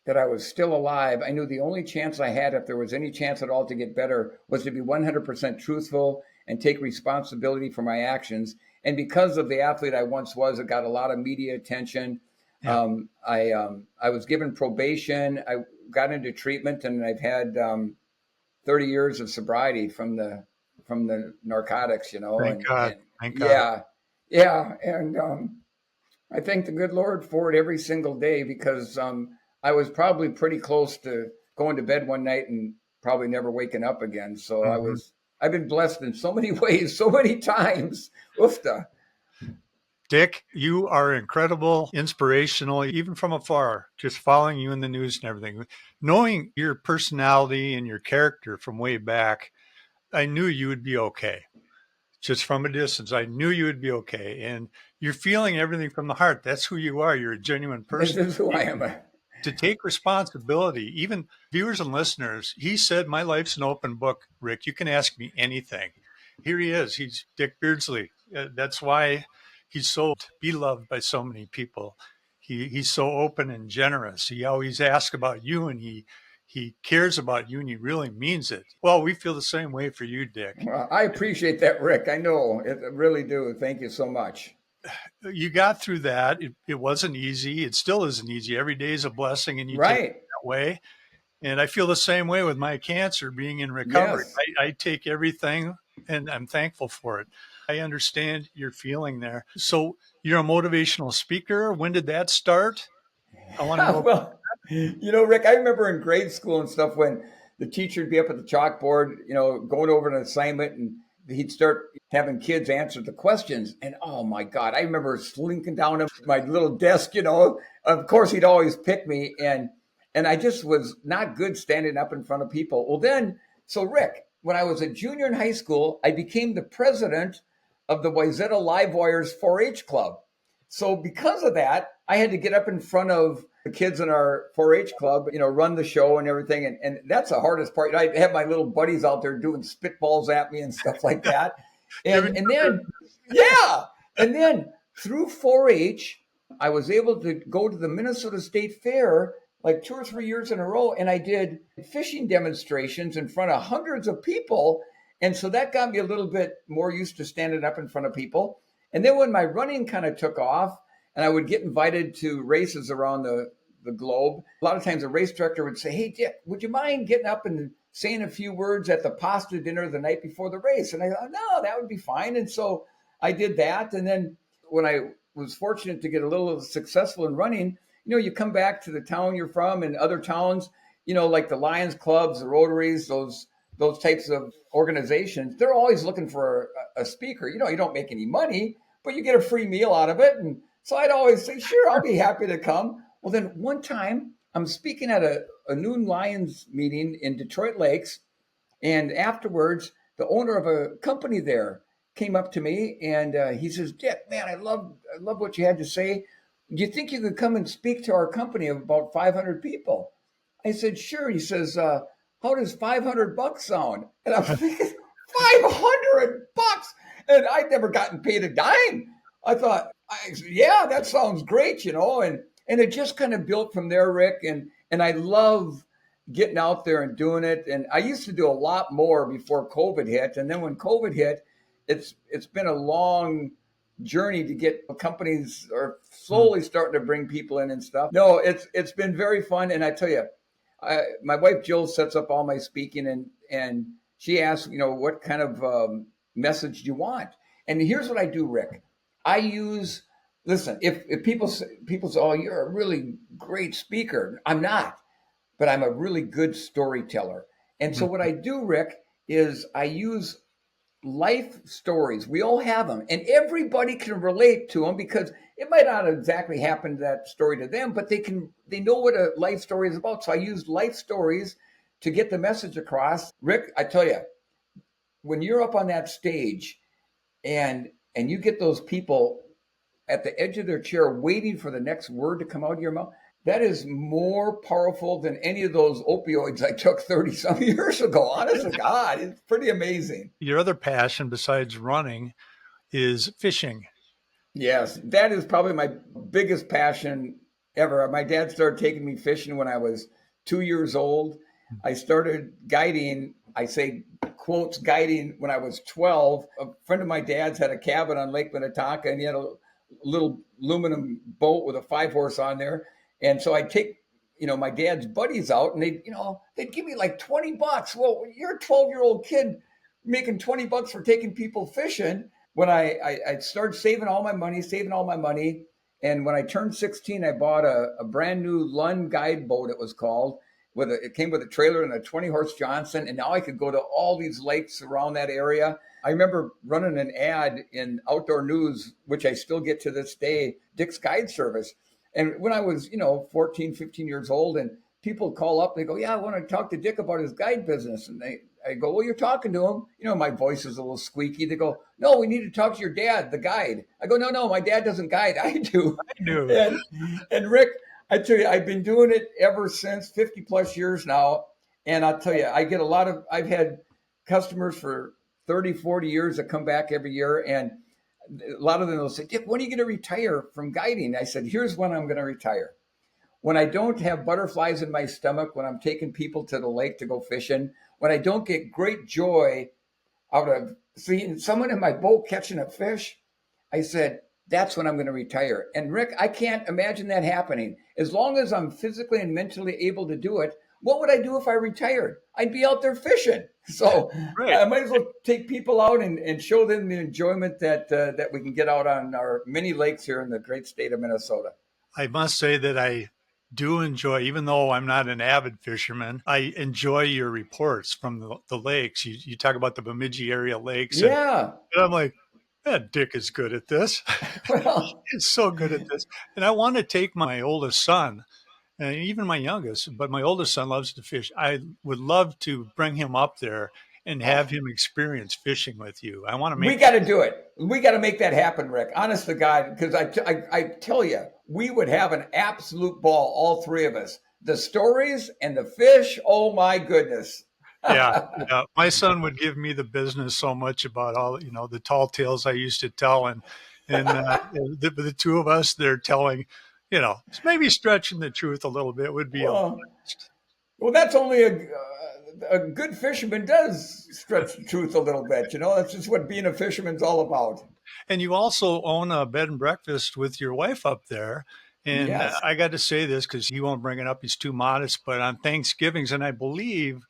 that I was still alive. I knew the only chance I had, if there was any chance at all to get better, was to be 100% truthful and take responsibility for my actions. And because of the athlete I once was, it got a lot of media attention. Yeah. I was given probation. I got into treatment, and I've had 30 years of sobriety from the narcotics, Thank God. and Thank God. yeah, and I thank the good Lord for it every single day, because I was probably pretty close to going to bed one night and probably never waking up again. So Mhm. I've been blessed in so many ways, so many times. Oofta. Dick, you are incredible, inspirational, even from afar, just following you in the news and everything. Knowing your personality and your character from way back, I knew you would be okay. Just from a distance, I knew you would be okay. And you're feeling everything from the heart. That's who you are. You're a genuine This person. is who I am. To take responsibility, even viewers and listeners, he said, my life's an open book, Rick. You can ask me anything. Here he is. He's Dick Beardsley. That's why he's so beloved by so many people. He's so open and generous. He always asks about you, and he cares about you, and he really means it. Well, we feel the same way for you, Dick. Well, I appreciate that, Rick. I know it, I really do. Thank you so much. You got through that. It wasn't easy. It still isn't easy. Every day is a blessing, and you take it Right. that way. And I feel the same way with my cancer being in recovery. Yes. I take everything and I'm thankful for it. I understand your feeling there. So you're a motivational speaker. When did that start? I want to know. Well, Rick, I remember in grade school and stuff when the teacher would be up at the chalkboard, going over an assignment, and he'd start having kids answer the questions. And oh my God, I remember slinking down to my little desk, Of course, he'd always pick me. And I just was not good standing up in front of people. Well, then, so Rick, when I was a junior in high school, I became the president of the Wayzata Livewires 4-H club. So because of that, I had to get up in front of the kids in our 4-H club, run the show and everything. And that's the hardest part. I have my little buddies out there doing spitballs at me and stuff like that. And then, yeah. And then through 4-H, I was able to go to the Minnesota State Fair like 2 or 3 years in a row. And I did fishing demonstrations in front of hundreds of people. And so that got me a little bit more used to standing up in front of people. And then when my running kind of took off and I would get invited to races around the globe, a lot of times the race director would say, "Hey, Dick, would you mind getting up and saying a few words at the pasta dinner the night before the race?" And I thought, no, that would be fine. And so I did that. And then when I was fortunate to get a little successful in running, you come back to the town you're from and other towns, like the Lions clubs, the Rotaries, those types of organizations, they're always looking for a speaker. You don't make any money, but you get a free meal out of it. And so I'd always say, sure, I'll be happy to come. Well, then one time I'm speaking at a noon Lions meeting in Detroit Lakes. And afterwards, the owner of a company there came up to me and he says, "Dick, man, I love what you had to say. Do you think you could come and speak to our company of about 500 people?" I said, "Sure." He says, "How does $500 sound?" And I'm thinking, $500? And I'd never gotten paid a dime. I thought, yeah, that sounds great, and it just kind of built from there, Rick. And I love getting out there and doing it. And I used to do a lot more before COVID hit. And then when COVID hit, it's been a long journey to get companies are slowly starting to bring people in and stuff. No, it's been very fun. And I tell you, my wife Jill sets up all my speaking, and she asks, what kind of message do you want? And here's what I do, Rick. Listen, if people say, "Oh, you're a really great speaker," I'm not, but I'm a really good storyteller. And so what I do, Rick, is I use life stories. We all have them, and everybody can relate to them because it might not exactly happen that story to them, but they know what a life story is about. So I use life stories to get the message across. Rick, I tell you, when you're up on that stage and you get those people at the edge of their chair waiting for the next word to come out of your mouth, that is more powerful than any of those opioids I took 30 some years ago. Honest to God, it's pretty amazing. Your other passion besides running is fishing. Yes, that is probably my biggest passion ever. My dad started taking me fishing when I was 2 years old. I started guiding, I say quotes guiding, when I was 12. A friend of my dad's had a cabin on Lake Minnetonka, and he had a little aluminum boat with a 5-horse on there. And so I'd take, my dad's buddies out, and they'd give me like $20. Well, you're a 12-year-old kid making $20 for taking people fishing. When I started saving all my money. And when I turned 16, I bought a brand new Lund guide boat, it was called. It came with a trailer and a 20-horse Johnson. And now I could go to all these lakes around that area. I remember running an ad in Outdoor News, which I still get to this day, Dick's Guide Service. And when I was, 14, 15 years old, and people call up, they go, "Yeah, I want to talk to Dick about his guide business." And I go, "Well, you're talking to him." My voice is a little squeaky. They go, "No, we need to talk to your dad, the guide." I go, "No, my dad doesn't guide. I do." I do. And Rick, I tell you, I've been doing it ever since, 50 plus years now. And I'll tell you, I've had customers for 30, 40 years that come back every year. And a lot of them will say, "Dick, when are you going to retire from guiding?" I said, "Here's when I'm going to retire. When I don't have butterflies in my stomach, when I'm taking people to the lake to go fishing, when I don't get great joy out of seeing someone in my boat catching a fish," I said, "that's when I'm going to retire." And Rick, I can't imagine that happening. As long as I'm physically and mentally able to do it, what would I do if I retired? I'd be out there fishing. So Right. I might as well take people out and show them the enjoyment that we can get out on our many lakes here in the great state of Minnesota. I must say that I do enjoy, even though I'm not an avid fisherman, I enjoy your reports from the lakes. You talk about the Bemidji area lakes, Yeah. and I'm like, yeah, Dick is good at this. Well, He's so good at this. And I want to take my oldest son, and even my youngest, but my oldest son loves to fish. I would love to bring him up there and have oh, him experience fishing with you. I want to we make got that. to do it. We got to make that happen, Rick. Honest to God, because I tell you, we would have an absolute ball, all three of us. The stories and the fish, oh my goodness. Yeah, yeah. My son would give me the business so much about all, the tall tales I used to tell, and the two of us, they're telling, maybe stretching the truth a little bit would be a Well, well, that's only a good fisherman does stretch the truth a little bit. That's just what being a fisherman's all about. And you also own a bed and breakfast with your wife up there. And Yes. I got to say this because he won't bring it up. He's too modest. But on Thanksgivings, and I believe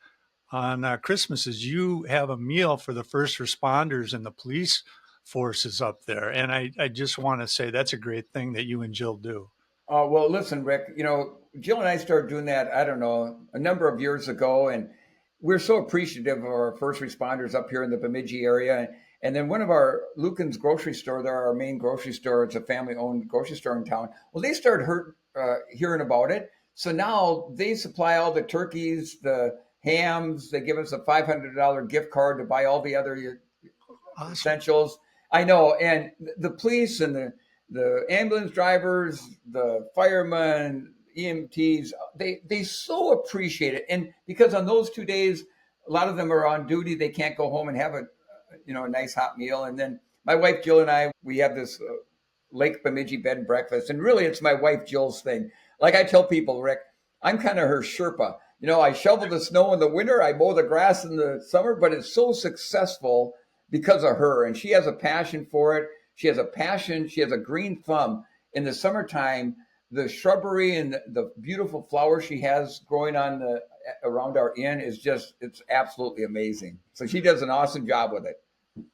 on Christmases, you have a meal for the first responders and the police forces up there. And I just want to say that's a great thing that you and Jill do. Well, listen, Rick, Jill and I started doing that, I don't know, a number of years ago. And we're so appreciative of our first responders up here in the Bemidji area. And then one of our Lucan's grocery store, they're our main grocery store. It's a family owned grocery store in town. Well, they started hearing about it. So now they supply all the turkeys, the hams. They give us a $500 gift card to buy all the other Awesome. essentials. I know. And the police and the ambulance drivers, the firemen, EMTs, they so appreciate it. And because on those 2 days, a lot of them are on duty, they can't go home and have a nice hot meal. And then my wife Jill and I, we have this Lake Bemidji bed and breakfast, and really it's my wife Jill's thing. Like I tell people, Rick, I'm kind of her Sherpa. I shovel the snow in the winter, I mow the grass in the summer, but it's so successful because of her, and she has a passion for it. She has a passion. She has a green thumb. In the summertime, the shrubbery and the beautiful flowers she has growing on around our inn it's absolutely amazing. So she does an awesome job with it.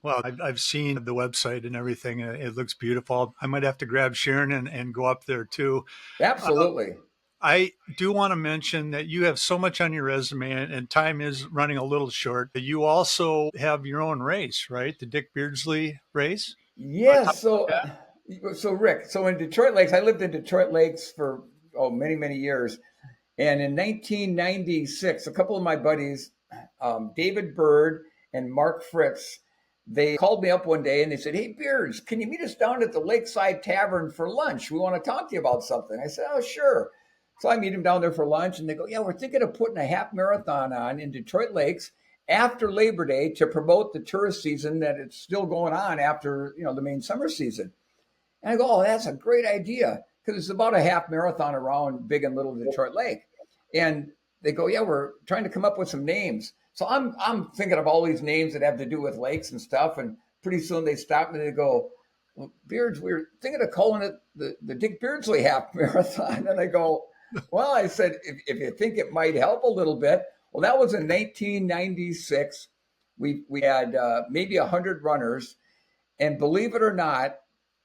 Well, I've seen the website and everything. It looks beautiful. I might have to grab Sharon and go up there too. Absolutely. I do want to mention that you have so much on your resume and time is running a little short. But you also have your own race, right? The Dick Beardsley race. Talk Yes. about So, that. so Rick, so in Detroit Lakes, I lived in Detroit Lakes for many, many years. And in 1996, a couple of my buddies, David Bird and Mark Fritz, they called me up one day and they said, "Hey, Beards, can you meet us down at the Lakeside Tavern for lunch? We want to talk to you about something." I said, "Oh, sure." So I meet them down there for lunch and they go, "Yeah, we're thinking of putting a half marathon on in Detroit Lakes after Labor Day to promote the tourist season that it's still going on after, the main summer season." And I go, "Oh, that's a great idea." Because it's about a half marathon around Big and Little Detroit Lake. And they go, "Yeah, we're trying to come up with some names." So I'm thinking of all these names that have to do with lakes and stuff. And pretty soon they stop me and they go, "Well, Beards, we were thinking of calling it the Dick Beardsley Half Marathon." And I go, "Well," I said, if you think it might help a little bit." Well, that was in 1996. We had maybe 100 runners. And believe it or not,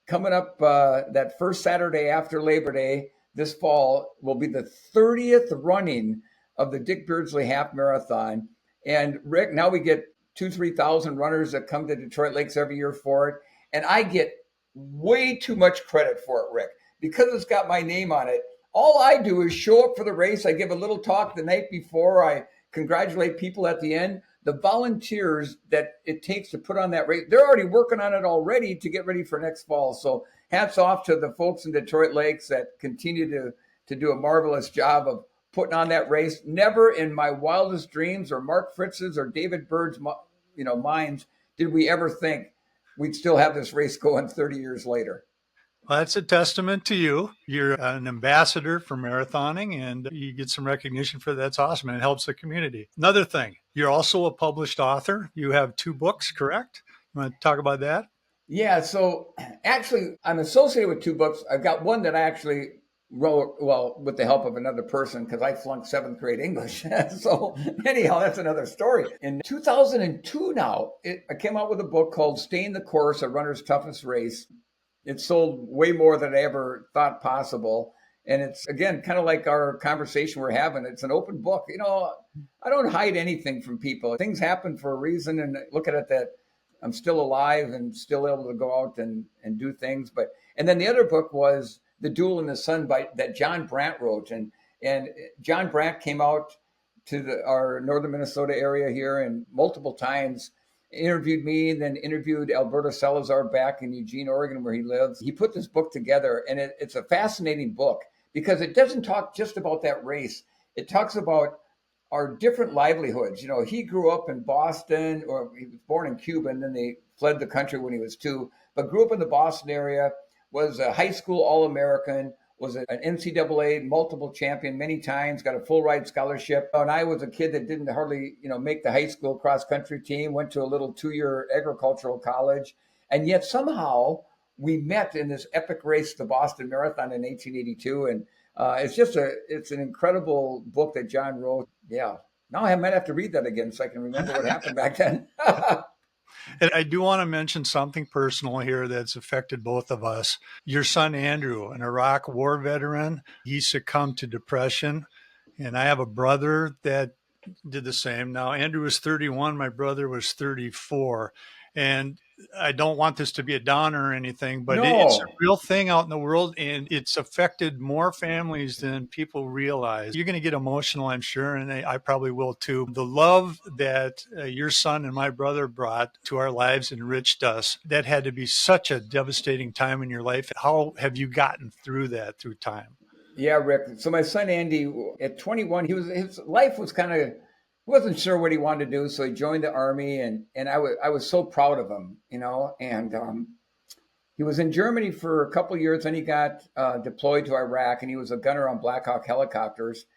coming up that first Saturday after Labor Day this fall will be the 30th running of the Dick Beardsley Half Marathon. And Rick, now we get 3,000 runners that come to Detroit Lakes every year for it. And I get way too much credit for it, Rick, because it's got my name on it. All I do is show up for the race. I give a little talk the night before. I congratulate people at the end. The volunteers that it takes to put on that race, they're already working on it already to get ready for next fall. So hats off to the folks in Detroit Lakes that continue to do a marvelous job of putting on that race. Never in my wildest dreams or Mark Fritz's or David Bird's minds did we ever think we'd still have this race going 30 years later. Well, that's a testament to you. You're an ambassador for marathoning and you get some recognition for that. That's awesome. And it helps the community. Another thing, you're also a published author. You have 2 books, correct? You want to talk about that? Yeah, so actually, I'm associated with 2 books. I've got one that I actually wrote, well, with the help of another person because I flunked 7th grade English. So, anyhow, that's another story. In 2002, now, I came out with a book called Staying the Course, A Runner's Toughest Race. It sold way more than I ever thought possible. And it's, again, kind of like our conversation we're having. It's an open book. I don't hide anything from people. Things happen for a reason, and look at it that I'm still alive and still able to go out and do things. And then the other book was The Duel in the Sun that John Brandt wrote. And John Brandt came out to our northern Minnesota area here and multiple times interviewed me, and then interviewed Alberto Salazar back in Eugene, Oregon, where he lives. He put this book together, and it's a fascinating book because it doesn't talk just about that race. It talks about our different livelihoods. He grew up in Boston, or he was born in Cuba, and then they fled the country when he was 2, but grew up in the Boston area, was a high school All-American, was an NCAA multiple champion many times, got a full ride scholarship. And I was a kid that didn't hardly, make the high school cross country team, went to a little 2-year agricultural college. And yet somehow we met in this epic race, the Boston Marathon in 1882. And it's an incredible book that John wrote. Yeah. Now I might have to read that again so I can remember what happened back then. And I do want to mention something personal here that's affected both of us. Your son, Andrew, an Iraq war veteran, he succumbed to depression. And I have a brother that did the same. Now, Andrew was 31. My brother was 34. And I don't want this to be a downer or anything, but it's a No. real thing out in the world, and it's affected more families than people realize. You're going to get emotional, I'm sure, and I probably will too. The love that your son and my brother brought to our lives enriched us. That had to be such a devastating time in your life. How have you gotten through that through time? Yeah, Rick. So my son Andy, at 21, his life was kind of, he wasn't sure what he wanted to do, so he joined the Army, and I was so proud of him, And he was in Germany for a couple of years, then he got deployed to Iraq, and he was a gunner on Black Hawk helicopters,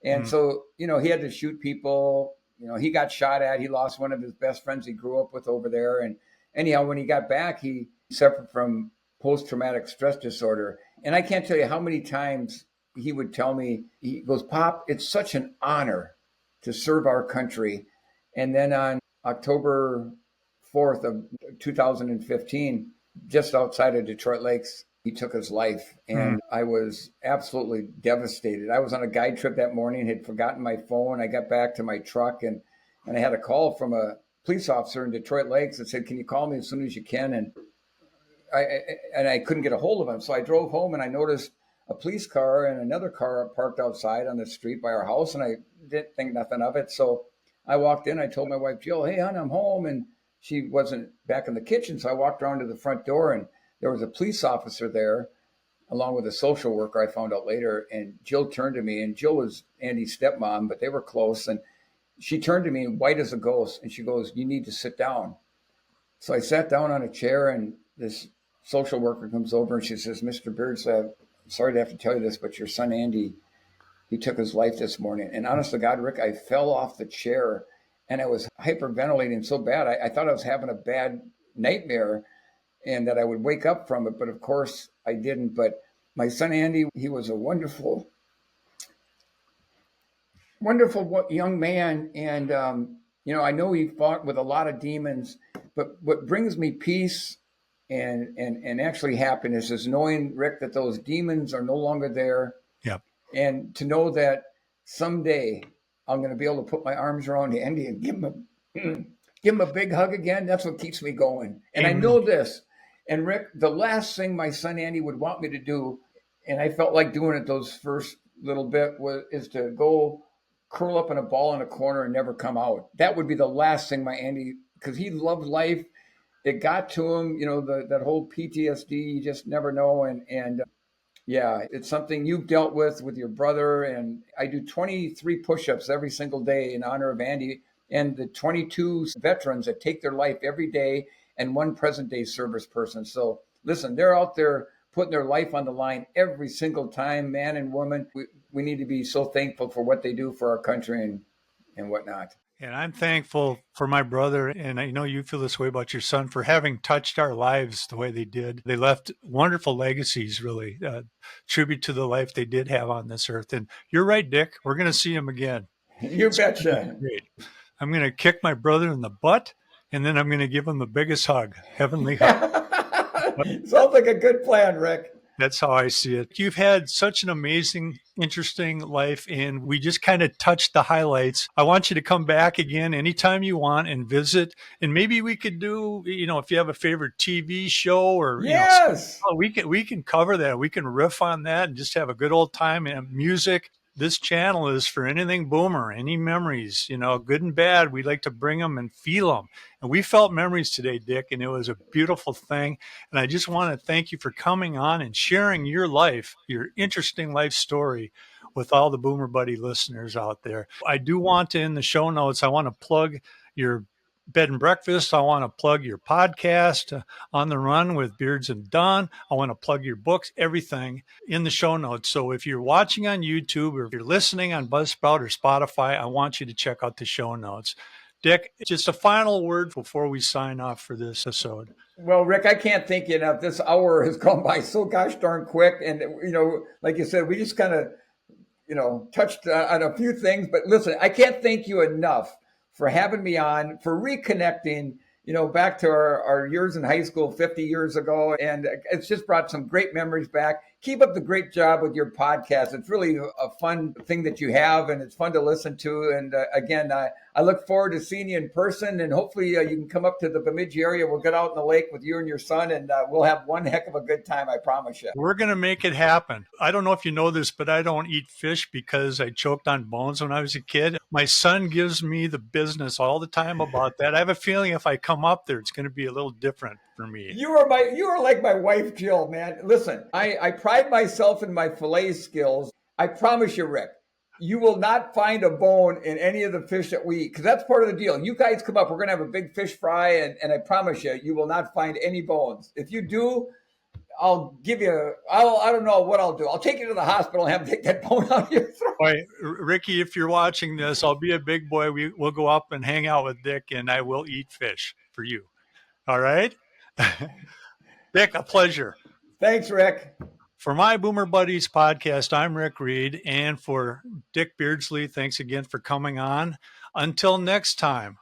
and so he had to shoot people. He got shot at. He lost one of his best friends he grew up with over there, and anyhow, when he got back, he suffered from post-traumatic stress disorder, and I can't tell you how many times he would tell me, he goes, "Pop, it's such an honor to serve our country." And then on October 4th of 2015, just outside of Detroit Lakes, he took his life. And I was absolutely devastated. I was on a guide trip that morning, had forgotten my phone. I got back to my truck, and I had a call from a police officer in Detroit Lakes that said, "Can you call me as soon as you can?" And I couldn't get a hold of him. So I drove home, and I noticed a police car and another car parked outside on the street by our house, and I didn't think nothing of it. So I walked in. I told my wife, Jill, "Hey, hon, I'm home." And she wasn't back in the kitchen. So I walked around to the front door, and there was a police officer there, along with a social worker, I found out later. And Jill turned to me, and Jill was Andy's stepmom, but they were close. And she turned to me, white as a ghost, and she goes, "You need to sit down." So I sat down on a chair, and this social worker comes over, and she says, "Mr. Beardsley, sorry to have to tell you this, but your son Andy, he took his life this morning." And honest to God, Rick, I fell off the chair, and I was hyperventilating so bad. I thought I was having a bad nightmare and that I would wake up from it. But of course I didn't. But my son Andy, he was a wonderful, wonderful young man. And, I know he fought with a lot of demons, but what brings me peace and actually happiness is knowing, Rick, that those demons are no longer there. Yep. And to know that someday I'm going to be able to put my arms around Andy and give him a big hug again. That's what keeps me going. And I know this. And Rick, the last thing my son Andy would want me to do, and I felt like doing it those first little bit, is to go curl up in a ball in a corner and never come out. That would be the last thing my Andy, because he loved life. It got to him, that whole PTSD, you just never know. And yeah, it's something you've dealt with your brother. And I do 23 push-ups every single day in honor of Andy and the 22 veterans that take their life every day, and one present day service person. So listen, they're out there putting their life on the line every single time, man and woman. We need to be so thankful for what they do for our country and whatnot. And I'm thankful for my brother, and I know you feel this way about your son, for having touched our lives the way they did. They left wonderful legacies, really, tribute to the life they did have on this earth. And you're right, Dick, we're going to see him again. You betcha. Great. I'm going to kick my brother in the butt, and then I'm going to give him the biggest hug, heavenly hug. Sounds like a good plan, Rick. That's how I see it. You've had such an amazing, interesting life, and we just kind of touched the highlights. I want you to come back again anytime you want and visit. And maybe we could do, if you have a favorite TV show or, Yes. we can cover that. We can riff on that and just have a good old time and music. This channel is for anything boomer, any memories, good and bad. We like to bring them and feel them. And we felt memories today, Dick, and it was a beautiful thing. And I just want to thank you for coming on and sharing your life, your interesting life story with all the Boomer Buddy listeners out there. I do want to, in the show notes, I want to plug your bed and breakfast. I want to plug your podcast, On the Run with Beards and Dunn. I want to plug your books, everything in the show notes. So if you're watching on YouTube or if you're listening on Buzzsprout or Spotify, I want you to check out the show notes. Dick, just a final word before we sign off for this episode. Well, Rick, I can't thank you enough. This hour has gone by so gosh darn quick. And, like you said, we just kind of, touched on a few things. But listen, I can't thank you enough for having me on, for reconnecting, back to our years in high school 50 years ago. And it's just brought some great memories back. Keep up the great job with your podcast. It's really a fun thing that you have, and it's fun to listen to. And again, I look forward to seeing you in person, and hopefully you can come up to the Bemidji area. We'll get out in the lake with you and your son, and we'll have one heck of a good time, I promise you. We're going to make it happen. I don't know if you know this, but I don't eat fish because I choked on bones when I was a kid. My son gives me the business all the time about that. I have a feeling if I come up there, it's going to be a little different for me. You are like my wife, Jill, man. Listen, I pride myself in my fillet skills. I promise you, Rick, you will not find a bone in any of the fish that we eat, because that's part of the deal. You guys come up, we're going to have a big fish fry, and I promise you, you will not find any bones. If you do, I'll give you, I don't know what I'll do. I'll take you to the hospital and have them take that bone out of your throat. All right, Ricky, if you're watching this, I'll be a big boy. We'll go up and hang out with Dick, and I will eat fish for you. All right? Dick, a pleasure. Thanks, Rick. For my Boomer Buddies podcast, I'm Rick Reed. And for Dick Beardsley, thanks again for coming on. Until next time,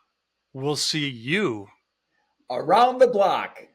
we'll see you around the block.